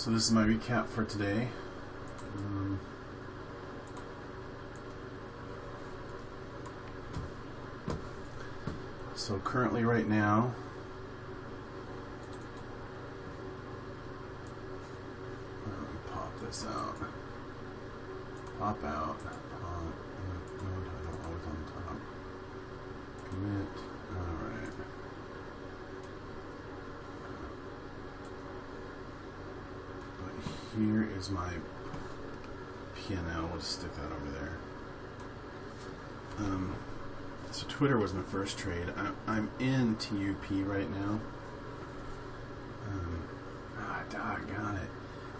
So this is my recap for today. So currently right now, let me pop this out. Pop out. Pop. No, I don't always on top. Commit. Alright. Here is my P&L. We'll just stick that over there. So Twitter was my first trade. I'm in TUP right now. Doggone it.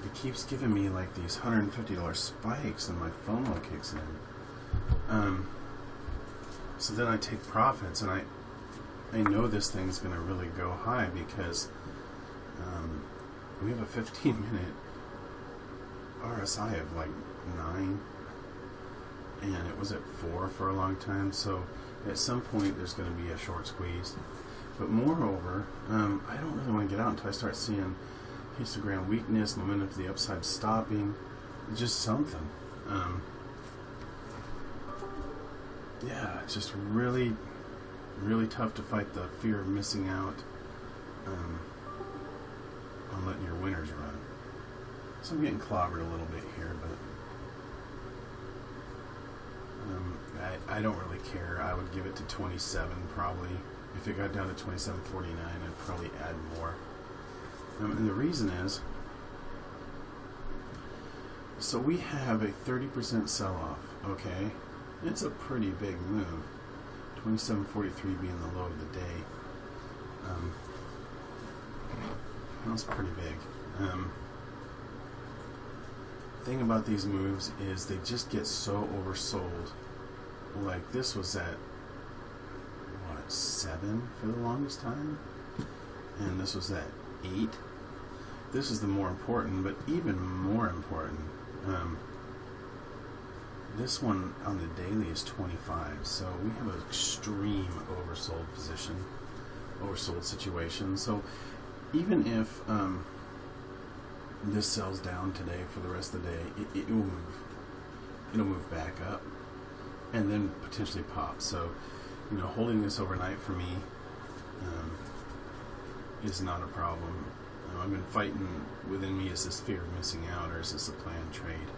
It keeps giving me like these $150 spikes and my FOMO kicks in. So then I take profits, and I know this thing's going to really go high because we have a 15-minute RSI of like 9, and it was at 4 for a long time, so at some point there's going to be a short squeeze. But moreover, I don't really want to get out until I start seeing histogram weakness, momentum to the upside stopping, just something. Yeah, it's just really, really tough to fight the fear of missing out on letting your winners run. So I'm getting clobbered a little bit here, but I don't really care. I would give it to 27 probably. If it got down to 27.49, I'd probably add more. And the reason is, so we have a 30% sell-off, okay? It's a pretty big move. 27.43 being the low of the day. That's pretty big. Thing about these moves is they just get so oversold. Like this was at what, 7 for the longest time, and this was at 8. This is the more important, but even more important, this one on the daily is 25. So we have an extreme oversold position, oversold situation. So even if this sells down today for the rest of the day, it will move. It'll move back up and then potentially pop. So, you know, holding this overnight for me is not a problem. I've been fighting within me, is this fear of missing out, or is this a planned trade?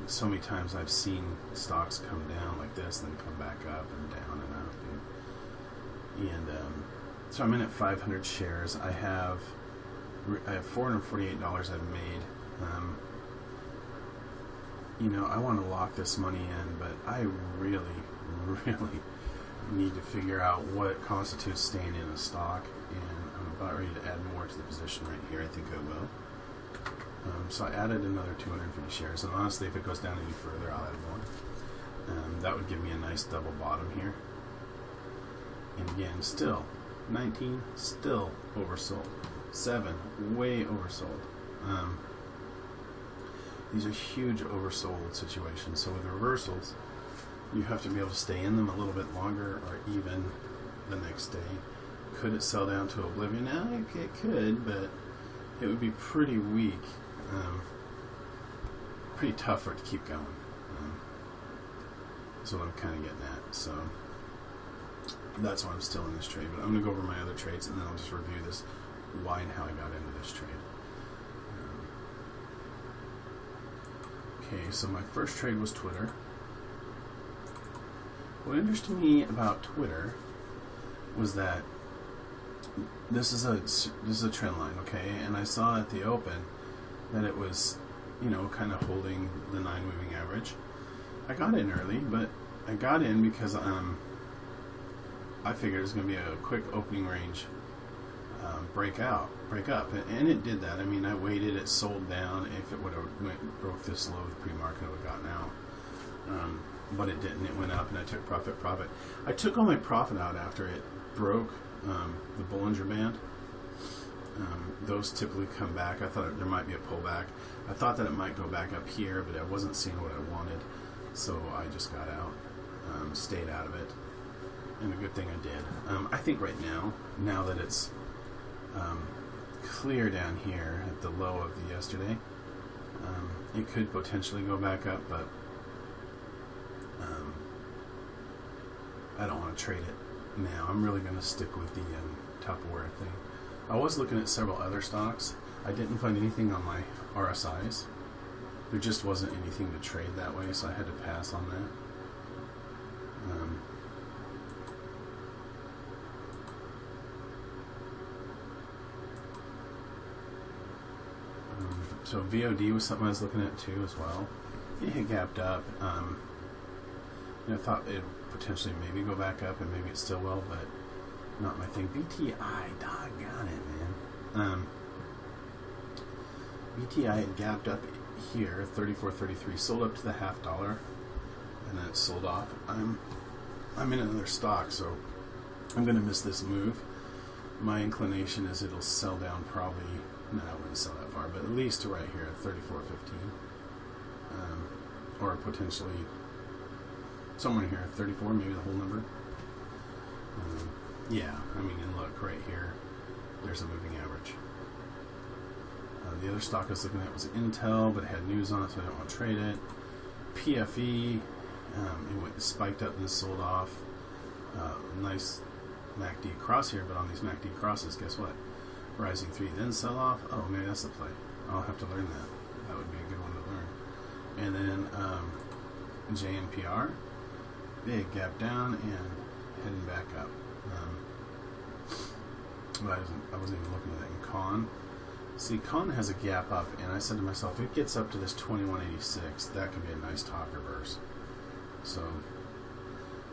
So many times I've seen stocks come down like this, then come back up and down and up. And so I'm in at 500 shares. I have $448 I've made. You know, I want to lock this money in, but I really, really need to figure out what constitutes staying in a stock, and I'm about ready to add more to the position right here. I think I will. So I added another 250 shares, and honestly, if it goes down any further, I'll add more. That would give me a nice double bottom here. And again, still 19, still oversold. 7, way oversold. These are huge oversold situations. So with reversals, you have to be able to stay in them a little bit longer, or even the next day. Could it sell down to oblivion? Now, it could, but it would be pretty weak. Pretty tough for it to keep going. That's what I'm kind of getting at. So that's why I'm still in this trade. But I'm going to go over my other trades, and then I'll just review this, why and how I got into this trade. Okay, so my first trade was Twitter. What interested me about Twitter was that this is a trend line, okay? And I saw at the open that it was, you know, kind of holding the 9 moving average. I got in early, but I got in because I figured it was going to be a quick opening range break up, and it did that. I mean, I waited, it sold down. If it would have broke this low, the pre-market would have gotten out, but it didn't. It went up, and I took profit. I took all my profit out after it broke the Bollinger Band. Those typically come back. I thought there might be a pullback. I thought that it might go back up here, but I wasn't seeing what I wanted, so I just got out, stayed out of it, and a good thing I did. I think right now that it's clear down here at the low of the yesterday. It could potentially go back up, but I don't want to trade it now. I'm really going to stick with the Tupperware thing. I was looking at several other stocks. I didn't find anything on my RSIs. There just wasn't anything to trade that way, so I had to pass on that. So VOD was something I was looking at too as well. It had gapped up. I thought it potentially maybe go back up, and maybe it still will, but not my thing. BTI, doggone it, man. BTI had gapped up here, 34.33, sold up to the $0.50, and then it sold off. I'm in another stock, so I'm going to miss this move. My inclination is it'll sell down probably, no, I wouldn't sell that far, but at least to right here at 34.15, or potentially somewhere here at 34, maybe the whole number. Yeah, I mean, and look right here, there's a moving average. The other stock I was looking at was Intel, but it had news on it, so I don't want to trade it. PFE, it spiked up and sold off. Nice MACD cross here, but on these MACD crosses, guess what? Rising 3, then sell off. Oh, maybe that's the play. I'll have to learn that. That would be a good one to learn. And then JNPR, big gap down and heading back up. But I wasn't even looking at that in Con. See, Con has a gap up, and I said to myself, if it gets up to this 2186, that could be a nice top reverse. So,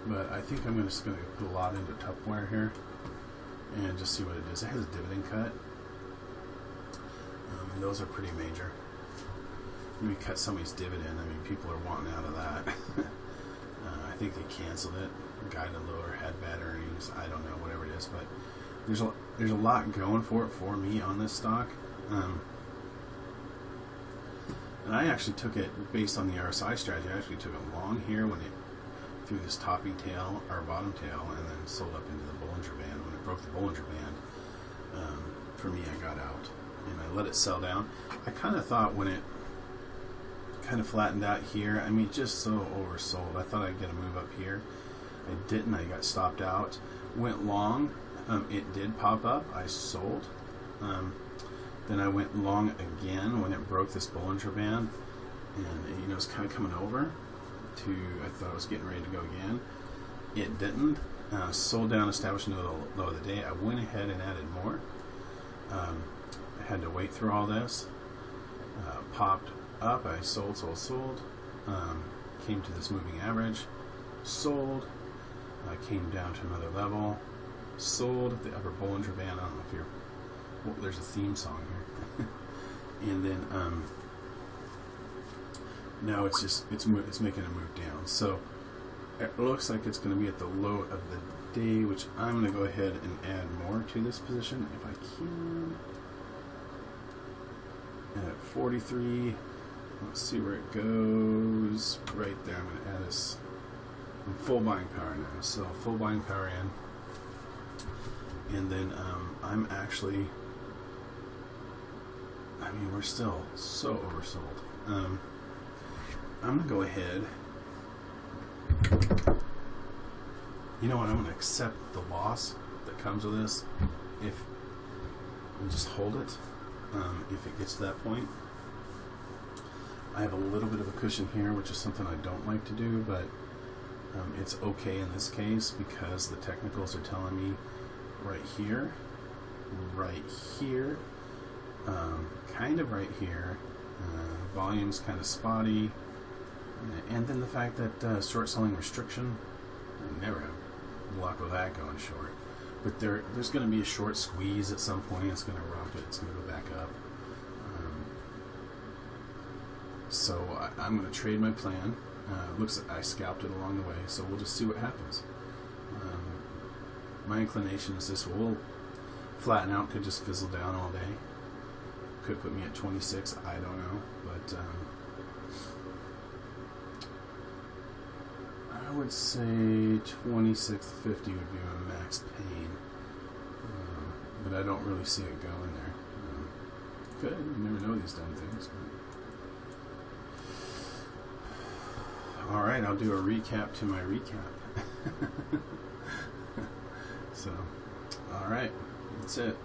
but I think I'm just going to put a lot into Tupperware here and just see what it is. It has a dividend cut, and those are pretty major. When we cut somebody's dividend, I mean, people are wanting out of that. I think they canceled it, guided lower, had bad earnings. I don't know, whatever it is, but there's a lot going for it for me on this stock. And I actually took it based on the RSI strategy. I actually took it long here when it threw this topping tail or bottom tail, and then sold up into the Bollinger Band. When it broke the Bollinger Band, for me, I got out and I let it sell down. I kind of thought when it kind of flattened out here, I mean, just so oversold. I thought I'd get a move up here. I didn't. I got stopped out. Went long. It did pop up. I sold. Then I went long again when it broke this Bollinger Band, and it's kind of coming over to. I thought I was getting ready to go again. It didn't. Sold down, established another low of the day. I went ahead and added more. I had to wait through all this. Popped up. I sold. Came to this moving average. Sold. Came down to another level. Sold at the upper Bollinger Band. I don't know if you're. Well, there's a theme song here. And then now it's making a move down. So it looks like it's going to be at the low of the day, which I'm going to go ahead and add more to this position if I can. At 43, let's see where it goes. Right there, I'm going to add this full buying power now. So full buying power in. And then I'm actually, I mean, we're still so oversold. I'm going to go ahead. You know what? I'm going to accept the loss that comes with this and just hold it if it gets to that point. I have a little bit of a cushion here, which is something I don't like to do, but it's okay in this case because the technicals are telling me right here, kind of right here, volume's kind of spotty, and then the fact that short selling restriction, I never have luck with that going short, but there's going to be a short squeeze at some point. It's going to rocket, it's going to go back up. So I'm going to trade my plan. Looks like I scalped it along the way, so we'll just see what happens. My inclination is this will flatten out, could just fizzle down all day. Could put me at 26, I don't know, but I would say 26.50 would be my max pain, but I don't really see it going there. Could. You never know these dumb things. But... Alright, I'll do a recap to my recap. So, alright. That's it.